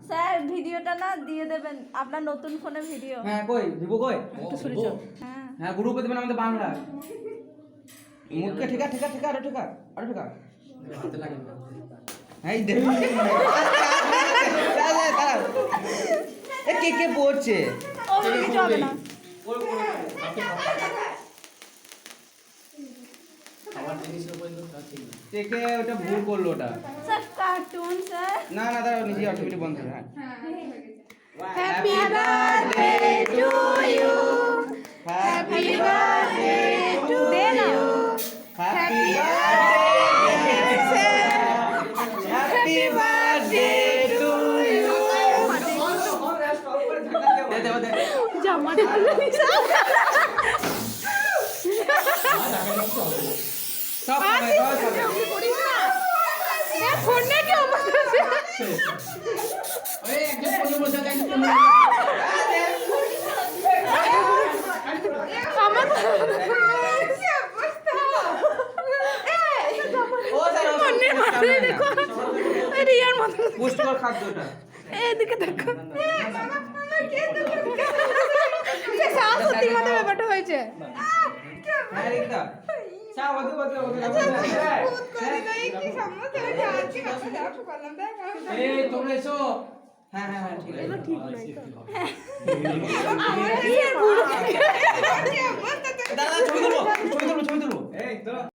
Sir ভিডিওটা না দিয়ে দেবেন আপনার নতুন ফোনে ভিডিও। হ্যাঁ কই দিব কই? একটু সরে যাও। হ্যাঁ হ্যাঁ গ্রুপে দেবেন আমাদের বাংলা। মুখকে ঠিকা ঠিকা ঠিকা আরো ঠিকা আরো ঠিকা। হাতে লাগে না। এই দেখ। এ কে কে পড়ছে? ও কিছু হবে না। খাবার জিনিসের উপরে তো ঠিক না। কে কে ওটা ভুল করলো ওটা। Sir cartoon sir. না না দাঁড়াও নিজে অটোমেটিক বন্ধ হবে। Happy birthday to you. Happy birthday to you. Happy birthday happy birthday to you. দে দে দে। জামা ঢালো নিসা। সব করিস না। এ ফোন নে কি আমার কাছে? ওই একজন কোণে বসে আছে আমার ও স্যার ফোনের মাথায় দেখো। এই রিয়ার মতো। পুষ্টিকর খাদ্যটা। এদিকে দেখো। সত্যি কথা ব্যাপারটা হয়েছে। হ্যাঁ রিক্তা চা ওদে ওদে ওদে এই তোমরা এসো হ্যাঁ হ্যাঁ হ্যাঁ ঠিক আছে ঠিক নয় তো। আমার রিয়ার পুরো দাদা ছবি তুলবো ছবি তুলবো ছবি তুলবো এই তো